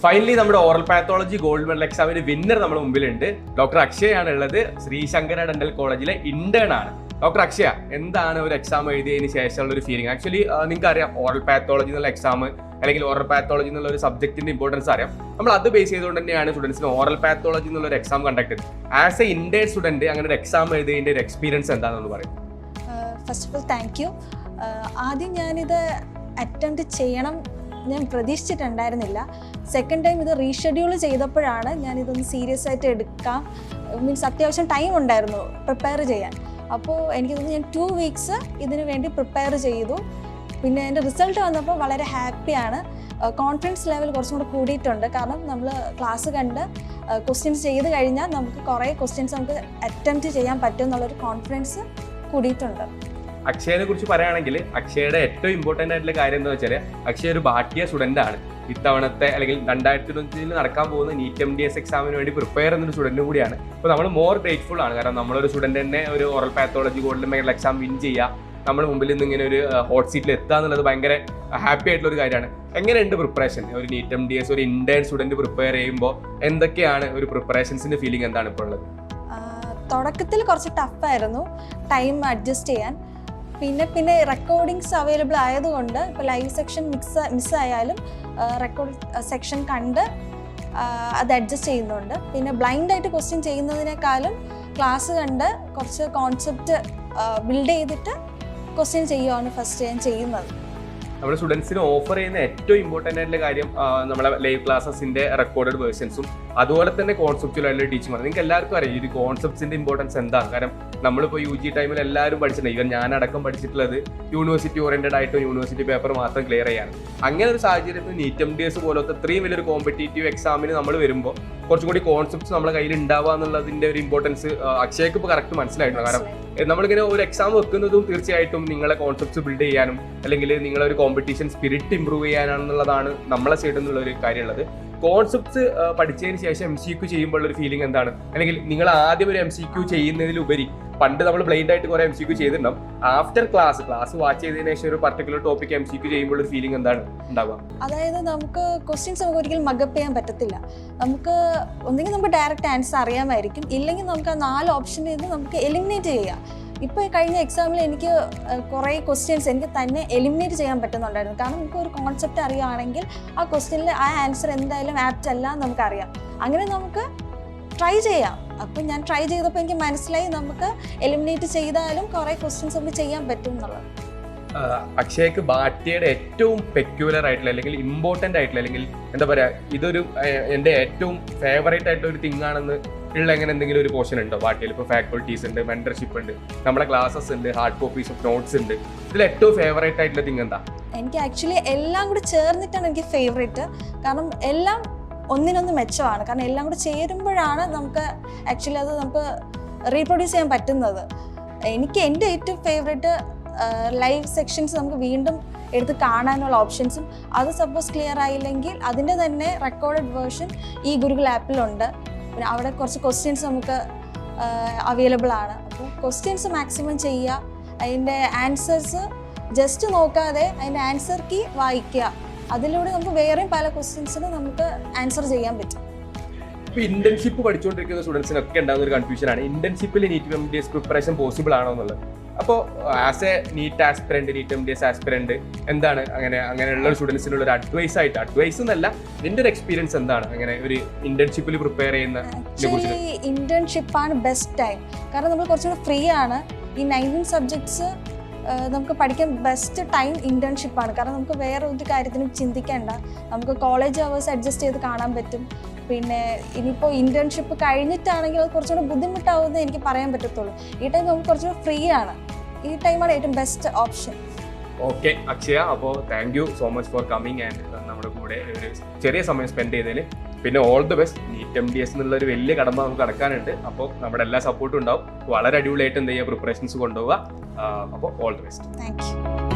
Finally നമ്മുടെ oral pathology gold medal എക്സാമിന് winner നമ്മുടെ മുമ്പിലുണ്ട്. ഡോക്ടർ അക്ഷയാണ് ഉള്ളത്. ശ്രീശങ്കര ഡെന്റൽ കോളേജിലെ ഇന്റേൺ ആണ്. ഡോക്ടർ അക്ഷയ, എന്താണ് ഒരു എക്സാം എഴുതിയതിന് ശേഷമുള്ള ഒരു ഫീലിംഗ്? ആക്ച്വലി നിങ്ങൾക്ക് അറിയാം, ഓറൽ പാത്തോളജി എന്നുള്ള എക്സാം അല്ലെങ്കിൽ ഓറൽ പാത്തോളജി എന്നുള്ള ഒരു സബ്ജക്റ്റിന്റെ ഇമ്പോർട്ടൻസ് അറിയാം. നമ്മൾ അത് ബേസ് ചെയ്തുകൊണ്ട് തന്നെയാണ് സ്റ്റുഡൻസിന് ഓറൽ പാത്തോളജി എന്നുള്ള ഒരു എക്സാം കണ്ടക്ട് ചെയ്തത്. ആസ് എ ഇന്റേൺ സ്റ്റുഡന്റ് അങ്ങനെ ഒരു എക്സാം എഴുതിയതിന്റെ ഒരു എക്സ്പീരിയൻസ് എന്താണെന്ന് പറയും? First of all thank you. ആദ്യം ഞാനിത് അറ്റംപ്റ്റ് ചെയ്യണം ഞാൻ പ്രതീക്ഷിച്ചിട്ടുണ്ടായിരുന്നില്ല. സെക്കൻഡ് ടൈം ഇത് റീഷെഡ്യൂൾ ചെയ്തപ്പോഴാണ് ഞാനിതൊന്ന് സീരിയസ് ആയിട്ട് എടുക്കാം, മീൻസ് അത്യാവശ്യം ടൈം ഉണ്ടായിരുന്നു പ്രിപ്പയർ ചെയ്യാൻ. അപ്പോൾ എനിക്ക് തോന്നുന്നു ഞാൻ 2 വീക്സ് ഇതിനു വേണ്ടി പ്രിപ്പയർ ചെയ്തു. പിന്നെ എൻ്റെ റിസൾട്ട് വന്നപ്പോൾ വളരെ ഹാപ്പിയാണ്. കോൺഫിഡൻസ് ലെവൽ കുറച്ചും കൂടെ കൂടിയിട്ടുണ്ട്. കാരണം നമ്മൾ ക്ലാസ് കണ്ട് ക്വസ്റ്റ്യൻസ് ചെയ്ത് കഴിഞ്ഞാൽ നമുക്ക് കുറേ ക്വസ്റ്റ്യൻസ് നമുക്ക് അറ്റംപ്റ്റ് ചെയ്യാൻ പറ്റും എന്നുള്ളൊരു കോൺഫിഡൻസ് കൂടിയിട്ടുണ്ട്. അക്ഷയനെ കുറിച്ച് പറയുകയാണെങ്കിൽ അക്ഷയുടെ ഏറ്റവും ഇമ്പോർട്ടൻ്റ് ആയിട്ടുള്ള കാര്യം എന്താ വെച്ചാൽ, അക്ഷയ ഒരു ഭാട്ടിയ സ്റ്റുഡൻ്റ് ആണ്. ഇത്തവണത്തെ അല്ലെങ്കിൽ 2025 നടക്കാൻ പോകുന്ന നീറ്റ് MDS എക്സാമിന് വേണ്ടി പ്രിപ്പയർ ചെയ്യുന്ന ഒരു സ്റ്റുഡൻറ്റും കൂടിയാണ്. അപ്പോൾ നമ്മൾ മോർ ഗ്രേറ്റ്ഫുൾ ആണ്. കാരണം നമ്മളൊരു സ്റ്റുഡൻറ്റ് തന്നെ ഒരു oral pathology gold medal exam win ചെയ്യുക, നമ്മുടെ മുമ്പിൽ നിന്ന് ഇങ്ങനെ ഒരു ഹോട്ട് സീറ്റിൽ എത്തുക എന്നുള്ളത് ഭയങ്കര ഹാപ്പി ആയിട്ടുള്ള ഒരു കാര്യമാണ്. എങ്ങനെയുണ്ട് പ്രിപ്പറേഷൻ? ഒരു നീറ്റ് MDS ഒരു ഇന്റേൺ സ്റ്റുഡൻറ്റ് പ്രിപ്പയർ ചെയ്യുമ്പോൾ എന്തൊക്കെയാണ് ഒരു പ്രിപ്പറേഷൻസിൻ്റെ ഫീലിംഗ് എന്താണ് ഇപ്പോൾ ഉള്ളത്? തുടക്കത്തിൽ കുറച്ച് ടഫായിരുന്നു ടൈം അഡ്ജസ്റ്റ് ചെയ്യാൻ. പിന്നെ റെക്കോർഡിങ്സ് അവൈലബിൾ ആയതുകൊണ്ട് ഇപ്പോൾ ലൈവ് സെക്ഷൻ മിസ്സായാലും റെക്കോർഡ് സെക്ഷൻ കണ്ട് അത് അഡ്ജസ്റ്റ് ചെയ്യുന്നുണ്ട്. പിന്നെ ബ്ലൈൻഡായിട്ട് ക്വസ്റ്റ്യൻ ചെയ്യുന്നതിനേക്കാളും ക്ലാസ് കണ്ട് കുറച്ച് കോൺസെപ്റ്റ് ബിൽഡ് ചെയ്തിട്ട് ക്വസ്റ്റ്യൻ ചെയ്യുകയാണ് ഫസ്റ്റ് ഞാൻ ചെയ്യുന്നത്. നമ്മുടെ സ്റ്റുഡൻസിന് ഓഫർ ചെയ്യുന്ന ഏറ്റവും ഇമ്പോർട്ടൻ്റ് ആയിട്ടുള്ള കാര്യം നമ്മളെ ലൈവ് ക്ലാസ്സസിന്റെ റെക്കോർഡഡ് വേർഷൻസും അതുപോലെ തന്നെ കോൺസെപ്റ്റുവൽ ആയിട്ടുള്ള ടീച്ചിങ്ങാണ്. നിങ്ങൾക്ക് എല്ലാവർക്കും അറിയാം ഈ കോൺസെപ്റ്റ്സിന്റെ ഇമ്പോർട്ടൻസ് എന്താണ്. കാരണം നമ്മളിപ്പോൾ UG ടൈമിൽ എല്ലാവരും പഠിച്ചിട്ടുണ്ട്, ഈവൻ ഞാനടക്കം പഠിച്ചിട്ടുള്ളത് യൂണിവേഴ്സിറ്റി ഓറിയന്റഡ് ആയിട്ടും യൂണിവേഴ്സിറ്റി പേപ്പർ മാത്രം ക്ലിയർ ചെയ്യാൻ. അങ്ങനെ ഒരു സാഹചര്യത്തിൽ നീറ്റ് MDS പോലത്തെ ഇത്രയും വലിയൊരു കോമ്പറ്റേറ്റീവ് എക്സാമിന് നമ്മൾ വരുമ്പോൾ കുറച്ചും കൂടി കോൺസെപ്റ്റ്സ് നമ്മുടെ കയ്യിൽ ഉണ്ടാവുക എന്നുള്ളതിന്റെ ഒരു ഇമ്പോർട്ടൻസ് അക്ഷയ്ക്ക് ഇപ്പോൾ കറക്റ്റ് മനസ്സിലായിട്ടുണ്ട്. കാരണം നമ്മളിങ്ങനെ ഒരു എക്സാം വെക്കുന്നതും തീർച്ചയായിട്ടും നിങ്ങളെ കോൺസെപ്റ്റ്സ് ബിൽഡ് ചെയ്യാനും അല്ലെങ്കിൽ നിങ്ങളൊരു കോമ്പറ്റീഷൻ സ്പിരിറ്റ് ഇമ്പ്രൂവ് ചെയ്യാനാണെന്നുള്ളതാണ് നമ്മളെ സൈഡിൽ നിന്നുള്ള ഒരു കാര്യമുള്ളത്. കോൺസെപ്റ്റ്സ് പഠിച്ചതിന് ശേഷം MCQ ചെയ്യുമ്പോൾ ഒരു ഫീലിംഗ് എന്താണ്? അല്ലെങ്കിൽ നിങ്ങൾ ആദ്യം ഒരു MCQ ചെയ്യുന്നതിലുപരി പണ്ട് നമ്മൾ ബ്ലൈൻഡ് ആയിട്ട് കുറെ MCQ ചെയ്തിട്ടുണ്ടാവും. ആഫ്റ്റർ ക്ലാസ് വാച്ച് ചെയ്തതിനു ശേഷം ഒരു പർട്ടിക്കുലർ ടോപ്പിക് MCQ ചെയ്യുമ്പോൾ ഒരു ഫീലിംഗ് എന്താണ് ഉണ്ടാവുക? അതായത് നമുക്ക് ക്വസ്റ്റ്യൻസ് നമുക്ക് ഒരിക്കലും മഗപ്പ് ചെയ്യാൻ പറ്റത്തില്ല. നമുക്ക് ഒന്നെങ്കിൽ നമുക്ക് ഡയറക്റ്റ് ആൻസർ അറിയാമായിരിക്കും, ഇല്ലെങ്കിൽ നമുക്ക് ആ 4 ഓപ്ഷനിൽ നിന്ന് നമുക്ക് എലിമിനേറ്റ് ചെയ്യാം. ഇപ്പോൾ കഴിഞ്ഞ എക്സാമിൽ എനിക്ക് കുറേ ക്വസ്റ്റ്യൻസ് എനിക്ക് തന്നെ എലിമിനേറ്റ് ചെയ്യാൻ പറ്റുന്നുണ്ടായിരുന്നു. കാരണം നമുക്ക് ഒരു കോൺസെപ്റ്റ് അറിയുകയാണെങ്കിൽ ആ ക്വസ്റ്റ്യനിൽ ആ ആൻസർ എന്തായാലും ആപ്റ്റ് അല്ല എന്ന് നമുക്കറിയാം. അങ്ങനെ നമുക്ക് ട്രൈ ചെയ്യാം. അപ്പം ഞാൻ ട്രൈ ചെയ്തപ്പോൾ എനിക്ക് മനസ്സിലായി നമുക്ക് എലിമിനേറ്റ് ചെയ്താലും കുറേ ക്വസ്റ്റ്യൻസ് നമുക്ക് ചെയ്യാൻ പറ്റും എന്നുള്ളത്. അക്ഷയ്ക്ക് ഭാട്ടിയുടെ ഏറ്റവും പെക്യുലർ ആയിട്ടുള്ള അല്ലെങ്കിൽ ഇമ്പോർട്ടൻ്റ് ആയിട്ടുള്ള അല്ലെങ്കിൽ എന്താ പറയുക, ഇതൊരു എൻ്റെ ഏറ്റവും ഫേവറേറ്റ് ആയിട്ടുള്ള ഒരു തിങ് ആണെന്ന് ഉള്ള എങ്ങനെ എന്തെങ്കിലും ഒരു പോർഷൻ ഉണ്ടോ ഭാട്ടിയിൽ? ഇപ്പോൾ ഫാക്കൾട്ടീസ് ഉണ്ട്, മെന്റർഷിപ്പ് ഉണ്ട്, നമ്മുടെ ക്ലാസ്സസ് ഉണ്ട്, ഹാർഡ് കോപ്പീസ് ഓഫ് നോട്ട്സ് ഉണ്ട്. ഇതിൽ ഏറ്റവും ഫേവറേറ്റ് ആയിട്ടുള്ള തിങ് എന്താ? എനിക്ക് ആക്ച്വലി എല്ലാം കൂടി ചേർന്നിട്ടാണ് എനിക്ക് ഫേവറേറ്റ്. കാരണം എല്ലാം ഒന്നിനൊന്ന് മെച്ചമാണ്. കാരണം എല്ലാം കൂടി ചേരുമ്പോഴാണ് നമുക്ക് ആക്ച്വലി അത് നമുക്ക് റീപ്രൊഡ്യൂസ് ചെയ്യാൻ പറ്റുന്നത്. എനിക്ക് എൻ്റെ ഏറ്റവും ഫേവറേറ്റ് ലൈവ് സെക്ഷൻസ് നമുക്ക് വീണ്ടും എടുത്ത് കാണാനുള്ള ഓപ്ഷൻസും, അത് സപ്പോസ് ക്ലിയർ ആയില്ലെങ്കിൽ അതിൻ്റെ തന്നെ റെക്കോർഡഡ് വേർഷൻ ഈ ഗൂഗിൾ ആപ്പിലുണ്ട്. പിന്നെ അവിടെ കുറച്ച് ക്വസ്റ്റ്യൻസ് നമുക്ക് അവൈലബിൾ ആണ്. അപ്പോൾ ക്വസ്റ്റ്യൻസ് മാക്സിമം ചെയ്യുക, അതിൻ്റെ ആൻസേഴ്സ് ജസ്റ്റ് നോക്കാതെ അതിൻ്റെ ആൻസർ കീ വായിക്കുക. അതിലൂടെ നമുക്ക് വേറെയും പല ക്വസ്റ്റ്യൻസിന് നമുക്ക് ആൻസർ ചെയ്യാൻ പറ്റും. ഇപ്പോൾ ഇന്റേൺഷിപ്പ് പഠിച്ചുകൊണ്ടിരിക്കുന്ന സ്റ്റുഡൻസിനൊക്കെ ഉണ്ടാകുന്ന ഒരു കൺഫ്യൂഷനാണ്, ഇന്റേൺഷിപ്പിൽ നീറ്റ് MDS പ്രിപ്പറേഷൻ പോസിബിൾ ആണോ എന്നുള്ളത്. അപ്പോൾ as a NEET aspirant, NEET MDS aspirant എന്താണ് അങ്ങനെയുള്ള സ്റ്റുഡൻസിനുള്ള ഒരു അഡ്വൈസ് എന്നല്ല, നിന്റെ ഒരു എക്സ്പീരിയൻസ് എന്താണ് അങ്ങനെ ഒരു ഇന്റേൺഷിപ്പിൽ പ്രിപ്പയർ ചെയ്യുന്ന? ഇന്റേൺഷിപ്പാണ് ബെസ്റ്റ് ടൈം. കാരണം നമ്മൾ കുറച്ചുകൂടി ഫ്രീ ആണ്. ഈ 19 സബ്ജക്ട്സ് നമുക്ക് പഠിക്കാൻ ബെസ്റ്റ് ടൈം ഇന്റേൺഷിപ്പാണ്. കാരണം നമുക്ക് വേറെ ഒരു കാര്യത്തിനും ചിന്തിക്കേണ്ട, നമുക്ക് കോളേജ് അവേഴ്സ് അഡ്ജസ്റ്റ് ചെയ്ത് കാണാൻ പറ്റും. പിന്നെ ഇനിയിപ്പോൾ ഇന്റേൺഷിപ്പ് കഴിഞ്ഞിട്ടാണെങ്കിൽ അത് കുറച്ചുകൂടെ ബുദ്ധിമുട്ടാവുമെന്ന് എനിക്ക് പറയാൻ പറ്റത്തുള്ളൂ. ഈ ടൈം നമുക്ക് കുറച്ചുകൂടെ ഫ്രീ ആണ്. ഈ ടൈമാണ് ഏറ്റവും ബെസ്റ്റ് ഓപ്ഷൻ. ഓക്കെ അക്ഷയ, അപ്പോൾ thank you so much for coming and നമ്മുടെ കൂടെ ഒരു ചെറിയ സമയം സ്പെൻഡ് ചെയ്തതിൽ. പിന്നെ all the best. NEET MDS എന്നുള്ളൊരു വലിയ കടമ നമുക്ക് കടക്കാനുണ്ട്. അപ്പോൾ നമ്മുടെ എല്ലാ സപ്പോർട്ടും ഉണ്ടാവും. വളരെ അടിപൊളിയായിട്ട് എന്ത് ചെയ്യുക, പ്രിപ്പറേഷൻസ് കൊണ്ടുപോവുക. അപ്പോൾ all the best. Thank you.